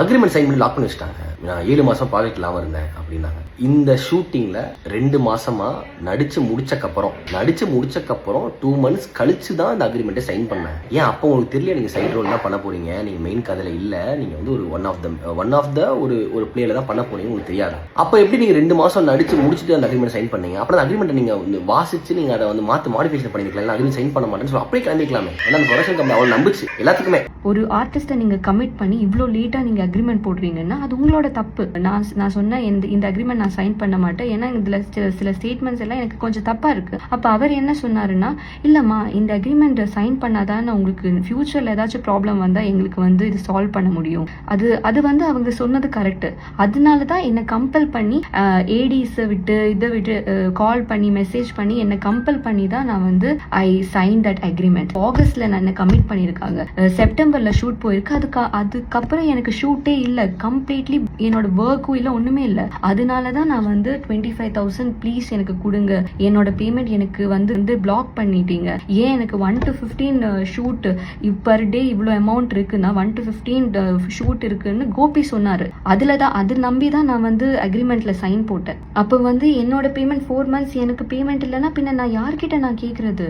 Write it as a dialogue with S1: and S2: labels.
S1: Agreement sign பண்ணி lock பண்ணி வச்சுட்டாங்க. நான் 7 மாசம் ப்ராஜெக்ட் இல்லாம இருந்தேன் அப்படின்னாங்க. இந்த ஷூட்டிங்ல 2 மாசமா நடிச்சு முடிச்சக்கப்புறம் 2 months கழிச்சு தான் இந்த அக்ரிமெண்ட்டை சைன் பண்ணேன். ஏன் அப்போ உங்களுக்கு தெரியல நீங்க சைடு ரோல் தான் பண்ண போறீங்க, நீங்க மெயின் கதையில இல்ல, நீங்க வந்து ஒரு ஒன் ஆஃப் த ஒரு பிளேல தான் பண்ண போறீங்க, உங்களுக்கு தெரியாது. அப்போ எப்படி நீங்க 2 மாசம் நடிச்சு முடிச்சுட்டு அந்த அக்ரிமெண்ட் சைன் பண்ணீங்க? அப்புறம் அந்த அக்ரிமெண்ட் நீங்க வந்து வாசிச்சு நீங்க அதை வந்து மாடிஃபிகேஷன் பண்ணிக்கலாம், அக்ரிமெண்ட் சைன் பண்ண மாட்டேன்னு சொல்லி அப்படியே கிளம்பிக்கலாமே. ஏன்னா அந்த ப்ரொடக்ஷன் கம்பெனி அவ்வளவு நம்பிச்சு எல்லாத்துக்குமே.
S2: ஒரு ஆர்டிஸ்ட்டை நீங்க கமிட் பண்ணி இவ்வளோ லேட்டா நீங்க அக்ரிமெண்ட் போடுறீங்கன்னா அது உங்களோட தப்பு. நான் சொன்ன இந்த அக்ரிமெண்ட் நான் சைன் பண்ண மாட்டேன், ஏன்னா இதுல சில ஸ்டேட்மெண்ட்ஸ் எல்லாம் எனக்கு கொஞ்சம் தப்பா இருக்கு. அப்ப அவர் என்ன சொன்னாருன்னா, இல்லம்மா இந்த அக்ரிமெண்ட் சைன் பண்ணாதான் உங்களுக்கு ஃபியூச்சர்ல ஏதாச்சும் ப்ராப்ளம் வந்தா எங்களுக்கு வந்து இது சால்வ் பண்ண முடியும். அது வந்து அவங்க சொன்னது கரெக்ட். அதனாலதான் என்னை கம்பல் பண்ணி ஏடிஸ் இதை விட்டு கால் பண்ணி மெசேஜ் பண்ணி என்னை கம்பல் பண்ணி தான் நான் வந்து ஐ சைன் தட் அக்ரிமெண்ட். ஆகஸ்ட்ல நான் என்ன கமிட் பண்ணிருக்காங்க, செப்டம்பர்ல ஷூட் போயிருக்கு. அதுக்கப்புறம் எனக்கு ஷூட்டே இல்ல, கம்ப்ளீட்லி என்னோட ஒர்க்கும் இல்ல, ஒண்ணுமே இல்ல. அதனாலதான் நான் வந்து 25,000 ப்ளீஸ் எனக்கு கொடுங்க, என்னோட பேமெண்ட் எனக்கு வந்து பிளாக் பண்ணிட்டீங்க. ஏன் எனக்கு 1 to 15 ஷூட் பர் டே இவ்வளோ அமௌண்ட் இருக்குன்னா 1 to 15 ஷூட் இருக்குன்னு கோபி சொன்னாரு. அது நம்பிதான் நான் வந்து அக்ரிமெண்ட்ல சைன் போட்டேன். அப்ப வந்து என்னோட பேமெண்ட் 4 months எனக்கு பேமெண்ட் இல்லைன்னா பின்ன நான் யார்கிட்ட நான் கேக்குறது?